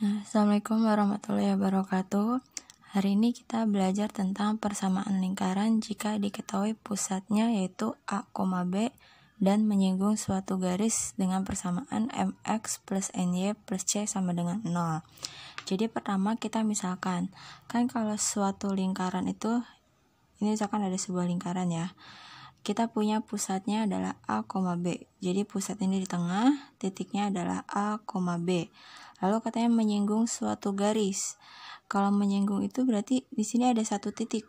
Assalamualaikum warahmatullahi wabarakatuh. Hari ini kita belajar tentang persamaan lingkaran jika diketahui pusatnya yaitu A, B dan menyinggung suatu garis dengan persamaan MX plus NY plus C sama dengan 0. Jadi pertama kita misalkan, kan kalau suatu lingkaran itu, ini misalkan ada sebuah lingkaran ya, kita punya pusatnya adalah A, B. Jadi pusat ini di tengah, titiknya adalah A, B. Lalu katanya menyinggung suatu garis. Kalau menyinggung itu berarti di sini ada satu titik.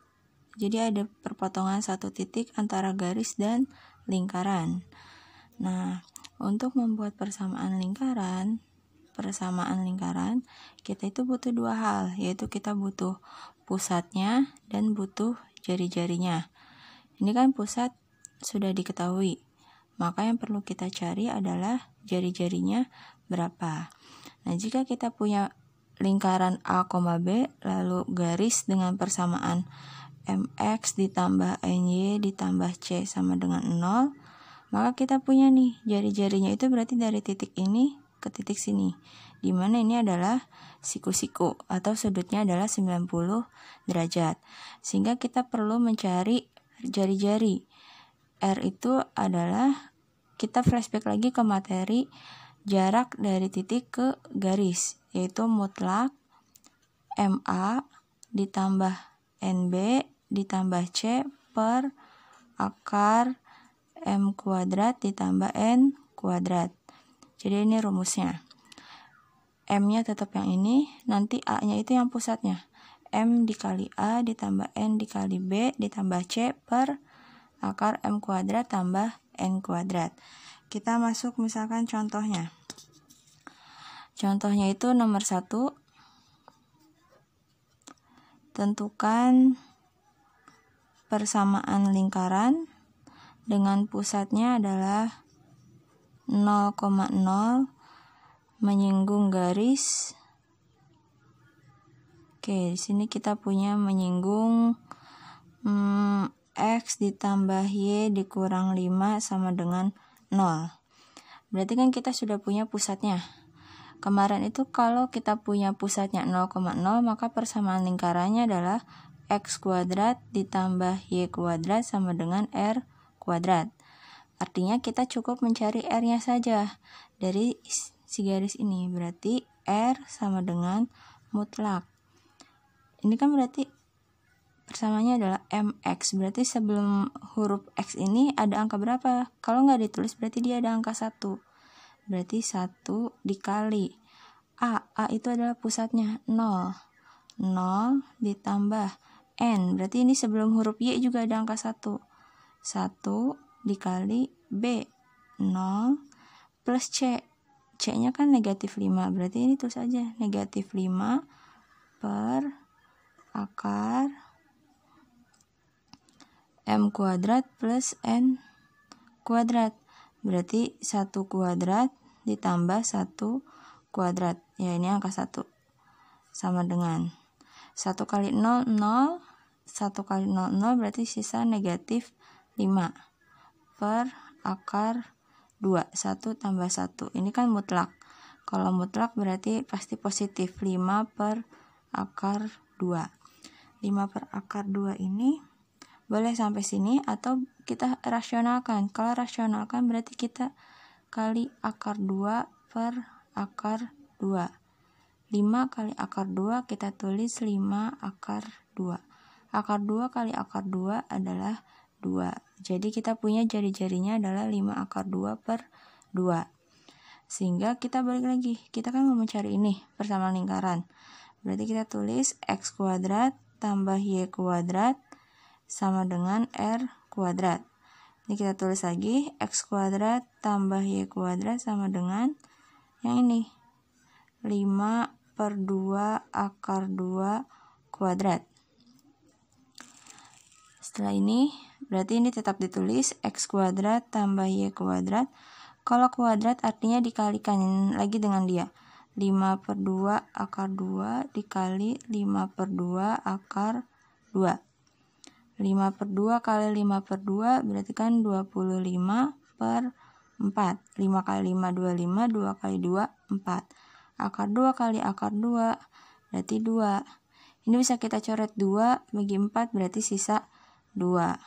Jadi ada perpotongan satu titik antara garis dan lingkaran. Nah, untuk membuat persamaan lingkaran, kita itu butuh dua hal, yaitu kita butuh pusatnya dan butuh jari-jarinya. Ini kan pusat sudah diketahui, maka yang perlu kita cari adalah jari-jarinya berapa. Nah, jika kita punya lingkaran A, B, lalu garis dengan persamaan MX ditambah NY ditambah C sama dengan 0, maka kita punya nih jari-jarinya itu berarti dari titik ini ke titik sini, dimana ini adalah siku-siku atau sudutnya adalah 90 derajat. Sehingga kita perlu mencari jari-jari. R itu adalah, kita flashback lagi ke materi jarak dari titik ke garis, yaitu mutlak MA ditambah NB ditambah C per akar M kuadrat ditambah N kuadrat. Jadi ini rumusnya. M-nya tetap yang ini, nanti A-nya itu yang pusatnya. M dikali A ditambah N dikali B ditambah C per akar M kuadrat tambah N kuadrat. Kita masuk misalkan contohnya. Contohnya itu nomor 1. Tentukan persamaan lingkaran dengan pusatnya adalah 0,0 menyinggung garis. Oke, di sini kita punya menyinggung X ditambah Y dikurang 5 sama dengan 0. Berarti kan kita sudah punya pusatnya. Kemarin itu kalau kita punya pusatnya 0,0, maka persamaan lingkarannya adalah X kuadrat ditambah Y kuadrat sama dengan R kuadrat. Artinya kita cukup mencari R-nya saja dari si garis ini. Berarti R sama dengan mutlak. Ini kan berarti persamaannya adalah MX. Berarti sebelum huruf X ini ada angka berapa? Kalau nggak ditulis berarti dia ada angka 1. Berarti 1 dikali A. A itu adalah pusatnya 0. 0 ditambah N. Berarti ini sebelum huruf Y juga ada angka 1. 1 dikali B. 0 plus C. C-nya kan negatif 5. Berarti ini tulis aja negatif 5 per akar M kuadrat plus N kuadrat. Berarti 1 kuadrat ditambah 1 kuadrat. Ya, ini angka 1. Sama dengan 1 kali 0, 0. 1 kali 0, 0 berarti sisa negatif 5 per akar 2. 1 tambah 1. Ini kan mutlak. Kalau mutlak berarti pasti positif. 5 per akar 2. 5 per akar 2 ini boleh sampai sini atau kita rasionalkan. Kalau rasionalkan berarti kita kali akar 2 per akar 2. 5 kali akar 2 kita tulis 5 akar 2. Akar 2 kali akar 2 adalah 2. Jadi kita punya jari-jarinya adalah 5 akar 2 per 2. Sehingga kita balik lagi. Kita kan mau mencari ini persamaan lingkaran. Berarti kita tulis X kuadrat tambah Y kuadrat sama dengan R kuadrat. Ini kita tulis lagi X kuadrat tambah Y kuadrat sama dengan yang ini 5 per 2 akar 2 kuadrat. Setelah ini berarti ini tetap ditulis X kuadrat tambah Y kuadrat. Kalau kuadrat artinya dikalikan lagi dengan dia. 5 per 2 akar 2 dikali 5 per 2 akar 2. 5 per 2 kali 5 per 2 berarti kan 25 per 4. 5 kali 5, 25, 2 kali 2, 4. Akar 2 kali akar 2 berarti 2. Ini bisa kita coret 2 bagi 4 berarti sisa 2.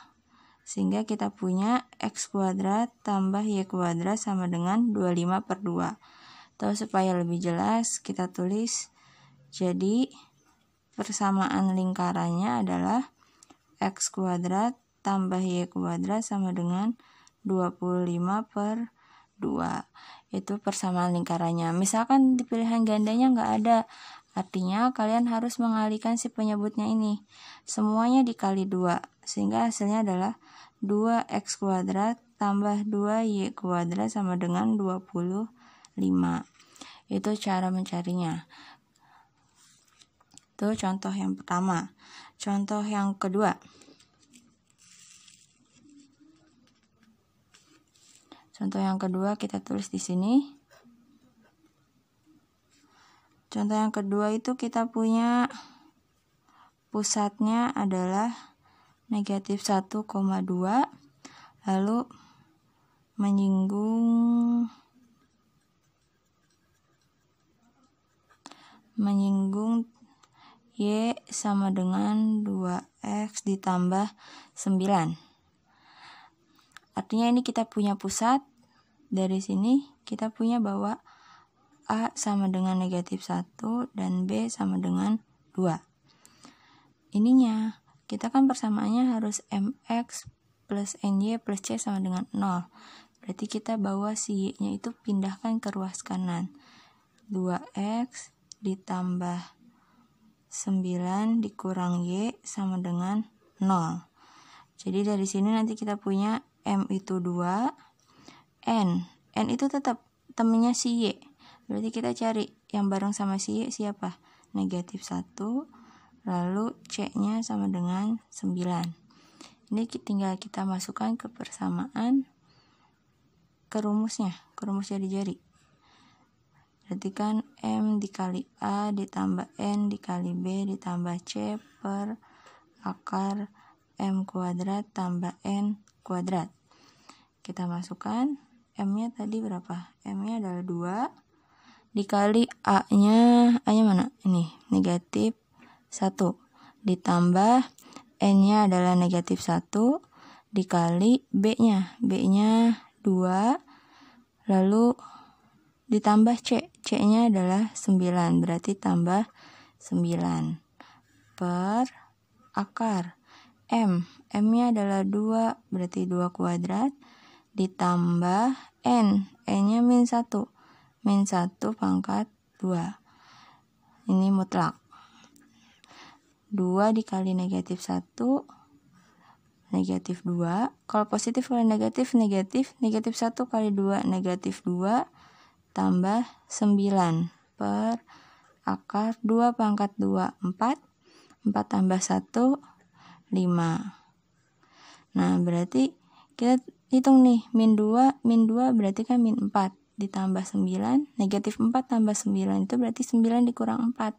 Sehingga kita punya x kuadrat tambah y kuadrat sama dengan 25/2. Atau supaya lebih jelas kita tulis, jadi persamaan lingkarannya adalah x kuadrat tambah y kuadrat sama dengan 25/2. Itu persamaan lingkarannya. Misalkan di pilihan gandanya nggak ada, artinya kalian harus mengalihkan si penyebutnya ini. Semuanya dikali 2, sehingga hasilnya adalah 2x kuadrat tambah 2y kuadrat sama dengan 25. Itu cara mencarinya. Itu contoh yang pertama. Contoh yang kedua. Contoh yang kedua kita tulis di sini. Contoh yang kedua itu kita punya pusatnya adalah negatif 1,2, lalu menyinggung y sama dengan 2x ditambah 9. Artinya ini kita punya pusat. Dari sini kita punya bahwa A sama dengan negatif 1 dan B sama dengan 2. Ininya, kita kan persamaannya harus mx plus ny plus c sama dengan 0. Berarti kita bawa si y-nya itu pindahkan ke ruas kanan. 2x ditambah 9 dikurang y sama dengan 0. Jadi dari sini nanti kita punya M itu 2, N itu tetap temennya si Y. Berarti kita cari yang bareng sama si Y siapa? Negatif 1, lalu C-nya sama dengan 9. Ini tinggal kita masukkan ke persamaan, ke rumusnya, ke rumus jari-jari. Berarti kan M dikali A ditambah N dikali B ditambah C per akar M kuadrat tambah N kuadrat. Kita masukkan, M-nya tadi berapa? M-nya adalah 2 dikali A-nya mana? Ini, negatif 1 ditambah N-nya adalah negatif 1 dikali B-nya 2 lalu ditambah C-nya adalah 9, berarti tambah 9 per akar M-nya adalah 2, berarti 2 kuadrat ditambah N-nya min 1 pangkat 2. Ini mutlak. 2 dikali negatif 1 negatif 2. Kalau positif kali negatif 1 kali 2 negatif 2 tambah 9 per akar 2 pangkat 2 4 tambah 1 5. Nah berarti kita hitung nih, min 2 berarti kan min 4 ditambah 9, negatif 4 tambah 9 itu berarti 9 dikurang 4,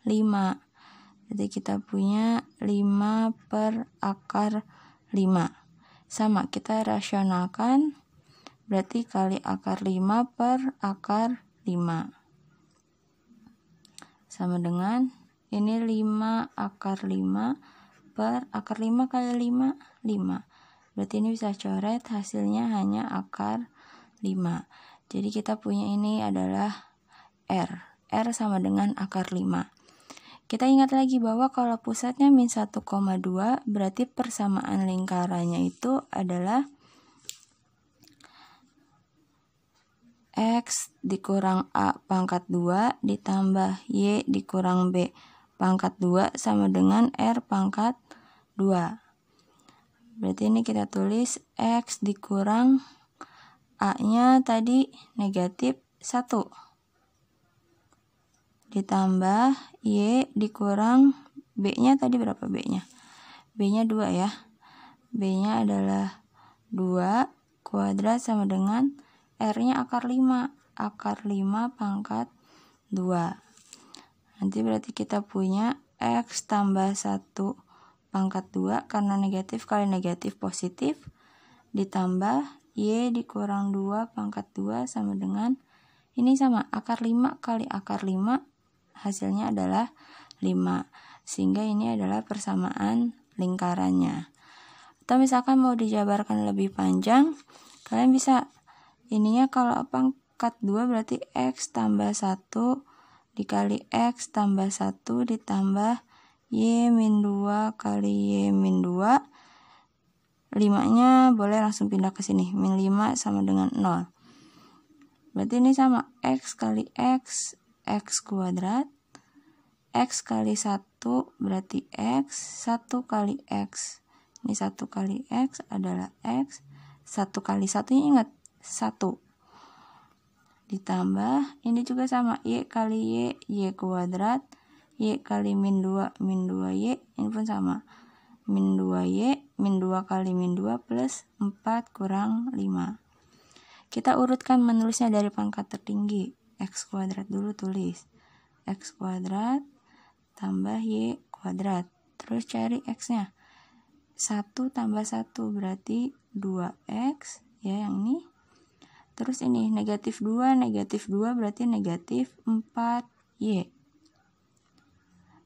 5. Jadi kita punya 5 per akar 5. Sama, kita rasionalkan, berarti kali akar 5 per akar 5. Sama dengan, ini 5 akar 5 per akar 5 kali 5, 5. Berarti ini bisa coret, hasilnya hanya akar 5. Jadi kita punya ini adalah R sama dengan akar 5. Kita ingat lagi bahwa kalau pusatnya min 1,2 berarti persamaan lingkarannya itu adalah X dikurang A pangkat 2 ditambah Y dikurang B pangkat 2 sama dengan R pangkat 2. Berarti ini kita tulis X dikurang A-nya tadi negatif 1 ditambah Y dikurang B-nya tadi berapa B-nya? B-nya 2 ya. B-nya adalah 2 kuadrat sama dengan R-nya akar 5. Akar 5 pangkat 2. Nanti berarti kita punya X tambah 1 pangkat 2 karena negatif kali negatif positif ditambah Y dikurang 2 pangkat 2 sama dengan Ini sama, akar 5 kali akar 5 hasilnya adalah 5. Sehingga ini adalah persamaan lingkarannya. Atau misalkan mau dijabarkan lebih panjang, kalian bisa ininya kalau pangkat 2 berarti X tambah 1 dikali X tambah 1 ditambah Y min 2 kali Y min 2. 5-nya boleh langsung pindah ke sini. Min 5 sama dengan 0. Berarti ini sama, X kali X, X kuadrat. X kali 1 berarti X, 1 kali X. Ini 1 kali X adalah X. 1 kali 1-nya ingat, 1. Ditambah, ini juga sama, Y kali Y, Y kuadrat. Y kali min 2, min 2Y. Ini pun sama, min 2Y, min 2 kali min 2 plus 4 kurang 5. Kita urutkan menulisnya dari pangkat tertinggi. X kuadrat dulu tulis. X kuadrat tambah Y kuadrat. Terus cari X-nya. 1 tambah 1 berarti 2X. Ya, yang ini. Terus ini negatif 2 berarti negatif 4Y.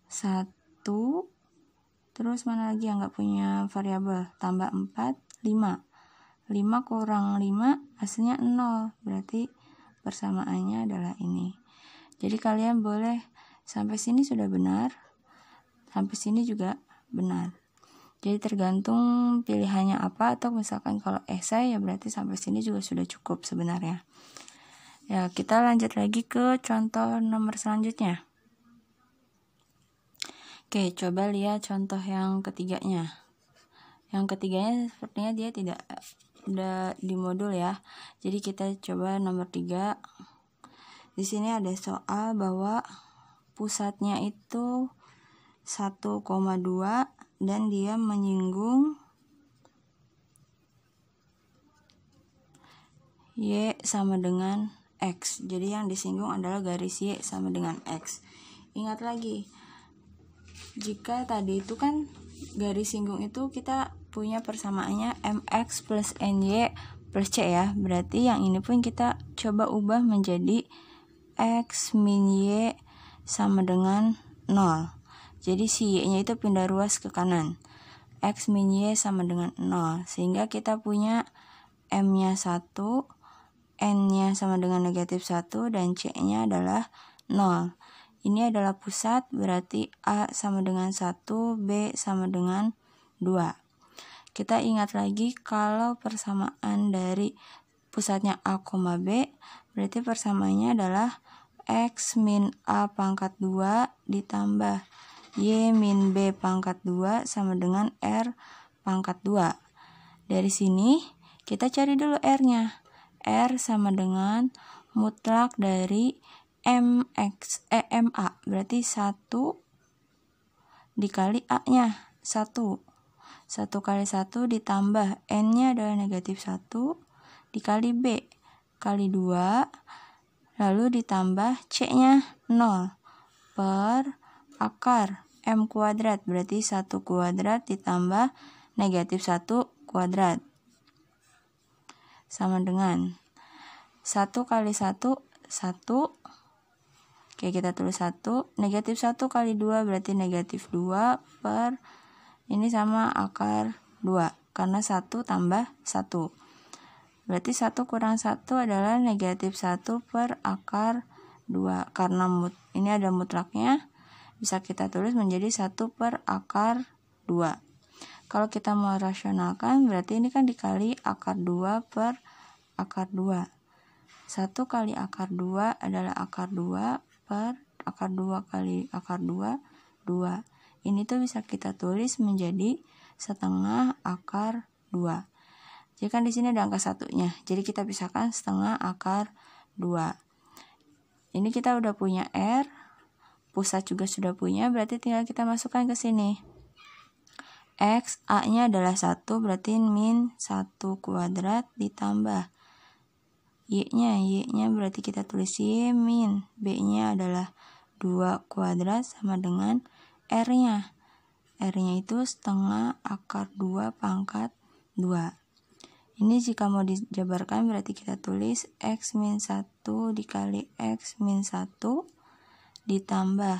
1. Terus mana lagi yang nggak punya variabel? Tambah 4, 5. 5 kurang 5 hasilnya 0, berarti persamaannya adalah ini. Jadi kalian boleh sampai sini sudah benar, sampai sini juga benar. Jadi tergantung pilihannya apa, atau misalkan kalau esai ya berarti sampai sini juga sudah cukup sebenarnya. Ya, kita lanjut lagi ke contoh nomor selanjutnya. Oke, coba lihat contoh yang ketiganya. Yang ketiganya sepertinya dia tidak udah di modul ya. Jadi kita coba nomor 3. Di sini ada soal bahwa pusatnya itu 1,2 dan dia menyinggung Y sama dengan X. Jadi yang disinggung adalah garis Y sama dengan X. Ingat lagi, jika tadi itu kan garis singgung itu kita punya persamaannya MX plus NY plus C ya. Berarti yang ini pun kita coba ubah menjadi X min Y sama dengan 0. Jadi si Y-nya itu pindah ruas ke kanan. X min Y sama dengan 0. Sehingga kita punya M-nya 1, N-nya sama dengan negatif 1, dan C-nya adalah 0. Ini adalah pusat, berarti A sama dengan 1, B sama dengan 2. Kita ingat lagi kalau persamaan dari pusatnya A, B, berarti persamaannya adalah X min A pangkat 2 ditambah Y min B pangkat 2 sama dengan R pangkat 2. Dari sini kita cari dulu R-nya. R sama dengan mutlak dari MA, berarti 1 dikali A-nya, 1. 1 kali 1 ditambah N-nya adalah negatif 1 dikali B kali 2, lalu ditambah C-nya 0 per akar M kuadrat, berarti 1 kuadrat ditambah negatif 1 kuadrat sama dengan 1 kali 1, 1. Oke, kita tulis 1. Negatif 1 kali 2 berarti negatif 2 per ini sama akar 2. Karena 1 tambah 1. Berarti 1 kurang 1 adalah negatif 1 per akar 2. Karena ini ada mutlaknya, bisa kita tulis menjadi 1 per akar 2. Kalau kita mau rasionalkan, berarti ini kan dikali akar 2 per akar 2. 1 kali akar 2 adalah akar 2 per akar 2 kali akar 2, 2. Ini tuh bisa kita tulis menjadi setengah akar 2. Jadi kan di sini ada angka 1-nya. Jadi kita pisahkan setengah akar 2. Ini kita udah punya R, pusat juga sudah punya, berarti tinggal kita masukkan ke sini. X, A-nya adalah 1, berarti min 1 kuadrat ditambah Y-nya berarti kita tulis Y min B-nya adalah 2 kuadrat sama dengan R-nya. R-nya itu setengah akar 2 pangkat 2. Ini jika mau dijabarkan berarti kita tulis X min 1 dikali X min 1 ditambah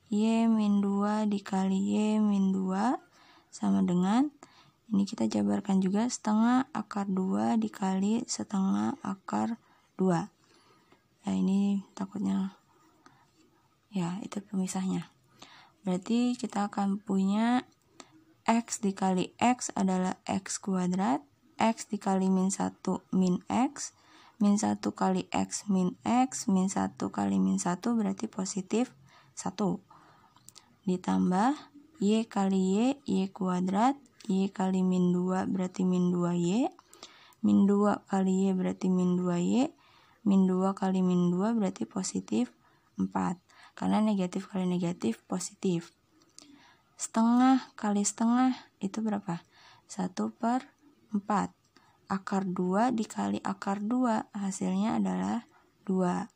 Y min 2 dikali Y min 2 sama dengan, ini kita jabarkan juga setengah akar 2 dikali setengah akar 2. Ya ini takutnya, ya itu pemisahnya. Berarti kita akan punya X dikali X adalah X kuadrat, X dikali min 1 min X, min 1 kali X min X, min 1 kali min 1 berarti positif 1. Ditambah Y kali Y kuadrat, Y kali min 2 berarti min 2Y, min 2 kali Y berarti min 2Y, min 2 kali min 2 berarti positif 4. Karena negatif kali negatif positif. Setengah kali setengah itu berapa? 1/4. Akar 2 dikali akar 2 hasilnya adalah 2.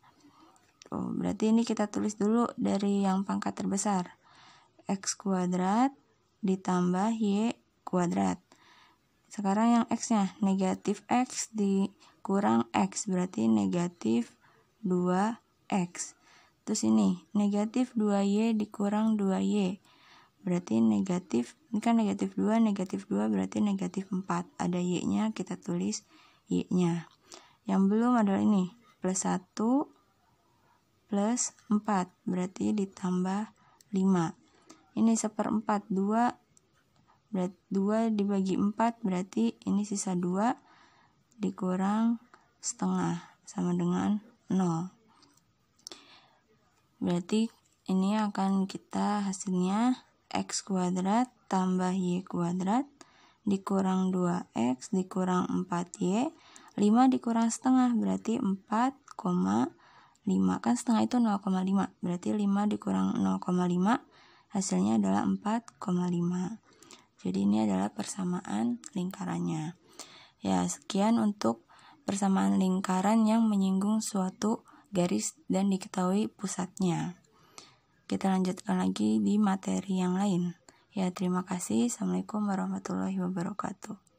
Berarti ini kita tulis dulu dari yang pangkat terbesar. X kuadrat ditambah Y kuadrat. Sekarang yang X-nya, negatif X dikurang X berarti negatif 2X. Terus ini, negatif 2Y dikurang 2Y. Berarti negatif, ini kan negatif 2 berarti negatif 4. Ada Y-nya, kita tulis Y-nya. Yang belum adalah ini, plus 1 plus 4, berarti ditambah 5. Ini 1/4, 2, berarti 2 dibagi 4, berarti ini sisa 2 dikurang setengah, sama dengan 0. Berarti ini akan kita hasilnya X kuadrat tambah Y kuadrat dikurang 2X dikurang 4Y, 5 dikurang setengah berarti 4,5, kan setengah itu 0,5, berarti 5 dikurang 0,5 hasilnya adalah 4,5. Jadi ini adalah persamaan lingkarannya. Ya, sekian untuk persamaan lingkaran yang menyinggung suatu garis dan diketahui pusatnya. Kita lanjutkan lagi di materi yang lain. Ya, terima kasih. Assalamualaikum warahmatullahi wabarakatuh.